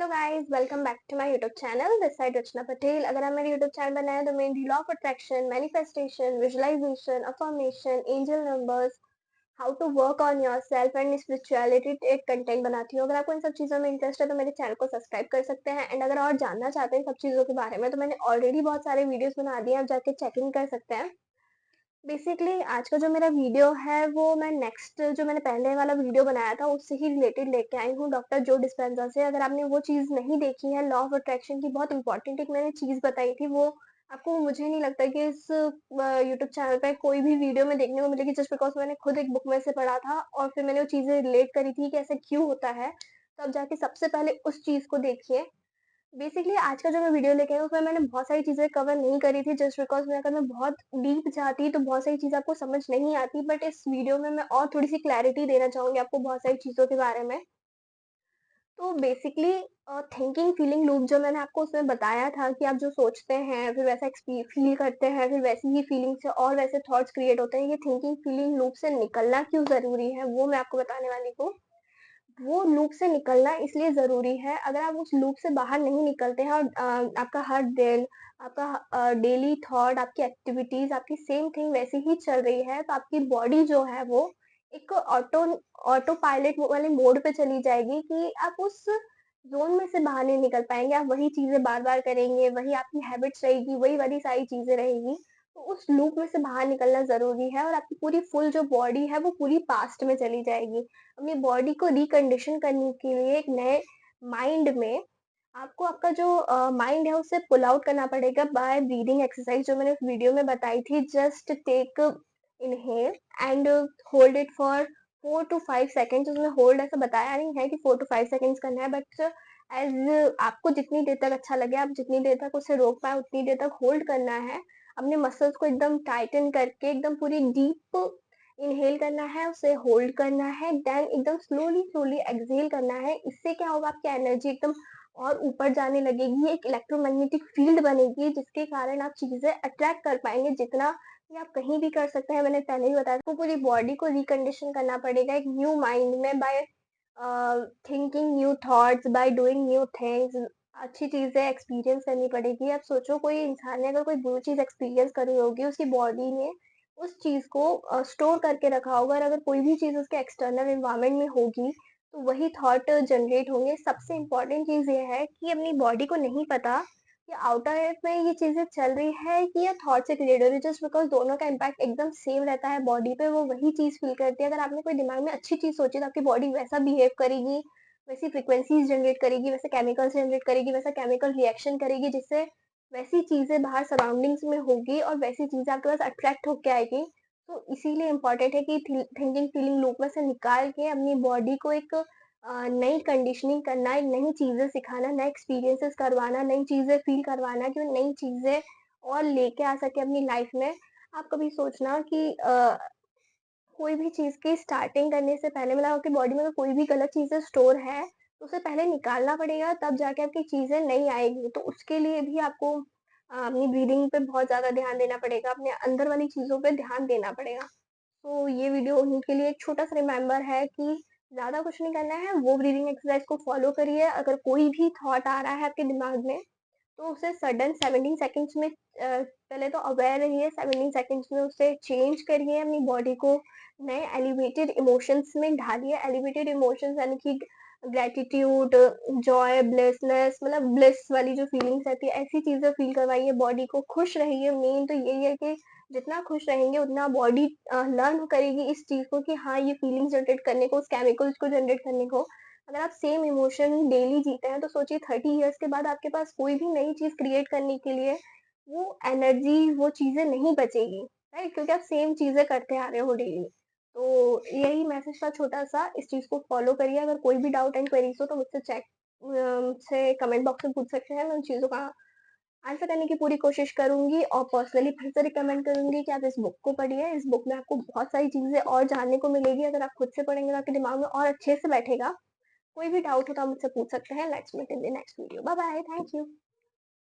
Hello guys, welcome back to my YouTube channel. This side Rachna Patel. अगर आप मेरे YouTube channel बनाए तो mainly law of attraction, manifestation, visualisation, affirmation, angel numbers, how to work on yourself and spirituality एक content बनाती हूँ। अगर आपको इन सब चीज़ों में इंटरेस्ट है तो मेरे चैनल को सब्सक्राइब कर सकते हैं। एंड अगर और जानना चाहते हैं इन सब चीज़ों के बारे में तो मैंने ऑलरेडी बहुत सारे वीडियोस बना दिए हैं, आप जाके चेक इन कर सकते हैं। बेसिकली आज का जो मेरा वीडियो है वो मैं नेक्स्ट जो मैंने पहले वाला वीडियो बनाया था उससे ही रिलेटेड लेके आई हूँ, डॉक्टर जो डिस्पेंजा से। अगर आपने वो चीज़ नहीं देखी है, लॉ ऑफ अट्रैक्शन की बहुत इंपॉर्टेंट एक मैंने चीज़ बताई थी, वो आपको मुझे नहीं लगता कि इस यूट्यूब चैनल पे कोई भी वीडियो में देखने को मिलेगी, जस्ट बिकॉज मैंने खुद एक बुक में से पढ़ा था और फिर मैंने वो चीज़ें रिलेट करी थी कि ऐसा क्यों होता है। तो अब जाके सबसे पहले उस चीज़ को देखिए। बेसिकली आज का जो मैं वीडियो लेके आई हूँ उसमें मैंने बहुत सारी चीज़ें कवर नहीं करी थी, जस्ट बिकॉज़ मैं अगर मैं बहुत डीप जाती तो बहुत सारी चीज़ें आपको समझ नहीं आती, बट इस वीडियो में मैं और थोड़ी-सी क्लैरिटी देना चाहूँगी आपको बहुत सारी चीज़ों के बारे में। तो बेसिकली थिंकिंग फीलिंग लूप जो मैंने आपको उसमें बताया था कि आप जो सोचते हैं फिर वैसा फील करते हैं, फिर वैसी ही फीलिंग से और वैसे थॉट्स क्रिएट होते हैं। ये थिंकिंग फीलिंग लूप से निकलना क्यों ज़रूरी है वो मैं आपको बताने वाली हूँ। वो लूप से निकलना इसलिए ज़रूरी है, अगर आप उस लूप से बाहर नहीं निकलते हैं और आपका हर दिन, आपका डेली थॉट, आपकी एक्टिविटीज़, आपकी सेम थिंग वैसी ही चल रही है, तो आपकी बॉडी जो है वो एक ऑटो पायलट वाले मोड पे चली जाएगी कि आप उस ज़ोन में से बाहर नहीं निकल पाएँगे। आप वही चीज़ें बार-बार करेंगे, वही आपकी हैबिट्स रहेगी, वही वाली सारी चीज़ें रहेगी। तो उस लूप में से बाहर निकलना ज़रूरी है और आपकी पूरी फुल जो बॉडी है वो पूरी पास्ट में चली जाएगी। अपनी बॉडी को रिकंडीशन करने के लिए एक नए माइंड में आपको आपका जो माइंड है उसे पुल आउट करना पड़ेगा बाय ब्रीदिंग एक्सरसाइज जो मैंने उस वीडियो में बताई थी। Just take inhale and hold it for 4 to 5 seconds. उसमें होल्ड ऐसा बताया नहीं है कि 4 to 5 सेकेंड्स करना है, बट एज आपको जितनी देर तक अच्छा लगे, आप जितनी देर तक उसे रोक पाए उतनी देर तक होल्ड करना है। अपने मसल्स को एकदम टाइटन करके एकदम पूरी डीप इनहेल करना है, उसे होल्ड करना है, देन एकदम स्लोली स्लोली एक्सहेल करना है। इससे क्या होगा, आपकी एनर्जी एकदम और ऊपर जाने लगेगी, एक इलेक्ट्रोमैग्नेटिक फील्ड बनेगी जिसके कारण आप चीज़ें अट्रैक्ट कर पाएँगे। जितना ये आप कहीं भी कर सकते हैं, मैंने पहले ही बताया, आपको पूरी बॉडी को रिकंडीशन करना पड़ेगा एक न्यू माइंड में by thinking new thoughts, by doing new things. अच्छी चीज़ें एक्सपीरियंस करनी पड़ेगी। आप सोचो कोई इंसान ने अगर कोई बुरी चीज़ एक्सपीरियंस करी होगी, उसकी बॉडी ने उस चीज़ को स्टोर करके रखा होगा और अगर कोई भी चीज़ उसके एक्सटर्नल एनवायरनमेंट में होगी, तो वही थॉट जनरेट होंगे। सबसे इम्पोर्टेंट चीज़ ये है कि अपनी बॉडी को नहीं पता कि आउटर एयर में ये चीज़ें चल रही है कि या थॉट से क्रिएट हो रही है, जस्ट बिकॉज़ दोनों का इम्पैक्ट एकदम सेम रहता है बॉडी पे, वो वही चीज़ फ़ील करती है। अगर आपने कोई दिमाग में अच्छी चीज़ सोची तो आपकी बॉडी वैसा बिहेव करेगी, वैसी फ्रीक्वेंसीज़ जनरेट करेगी, वैसे केमिकल्स जनरेट करेगी, वैसा केमिकल रिएक्शन करेगी, जिससे वैसी चीज़ें बाहर सराउंडिंग्स में होगी और वैसी चीज़ें आपके पास अट्रैक्ट होके आएगी। तो इसीलिए इम्पोर्टेंट है कि थिंकिंग फीलिंग लूप में से निकाल के अपनी बॉडी को एक नई कंडीशनिंग करना, एक नई चीज़ें सिखाना, नए एक्सपीरियंसेस करवाना, नई चीज़ें फ़ील करवाना कि वो नई चीज़ें और लेके आ सके अपनी लाइफ में। आप कभी सोचना कि कोई भी चीज़ की स्टार्टिंग करने से पहले, मतलब आपकी बॉडी में अगर कोई भी गलत चीज़ें स्टोर है, तो उसे पहले निकालना पड़ेगा, तब जाके आपकी चीज़ें नई आएगी। तो उसके लिए भी आपको अपनी ब्रीदिंग पे बहुत ज़्यादा ध्यान देना पड़ेगा, अपने अंदर वाली चीज़ों पे ध्यान देना पड़ेगा। तो ये वीडियो उनके लिए एक छोटा-सा रिमाइंडर है कि ज़्यादा कुछ नहीं करना है, वो ब्रीदिंग एक्सरसाइज को फ़ॉलो करिए। अगर कोई भी थॉट आ रहा है आपके दिमाग में, तो उसे सडन 17 सेकंड्स में पहले तो अवेयर रहिए, 17 सेकंड्स में उसे चेंज करिए, अपनी बॉडी को नए एलिवेटेड इमोशंस में ढालिए। एलिवेटेड इमोशंस यानी कि ग्रैटिट्यूड, जॉय, ब्लिसनेस, मतलब ब्लिस वाली जो फीलिंग्स रहती है, ऐसी चीज़ें फ़ील करवाइए, बॉडी को खुश रहिए। मेन तो यही है कि जितना खुश रहेंगे उतना बॉडी लर्न करेगी इस चीज़ को कि हाँ, ये फीलिंग्स जनरेट करने को, उस केमिकल्स को जनरेट करने को। अगर आप सेम इमोशन डेली जीते हैं तो सोचिए 30 इयर्स के बाद आपके पास कोई भी नई चीज़ क्रिएट करने के लिए वो एनर्जी, वो चीज़ें नहीं बचेगी, राइट? क्योंकि आप सेम चीज़ें करते आ रहे हो डेली। तो यही मैसेज था छोटा-सा, इस चीज़ को फ़ॉलो करिए। अगर कोई भी डाउट एंड क्वेरीज़ हो तो मुझसे कमेंट बॉक्स में पूछ सकते हैं। मैं उन चीज़ों का आंसर करने की पूरी कोशिश करूँगी और पर्सनली फिर से रिकमेंड करूँगी कि आप इस बुक को पढ़िए। इस बुक में आपको बहुत सारी चीज़ें और जानने को मिलेगी। अगर आप खुद से पढ़ेंगे तो आपके दिमाग में और अच्छे से बैठेगा। कोई भी डाउट हो तो आप मुझसे पूछ सकते हैं। Let's meet in the next video. Bye bye, thank you.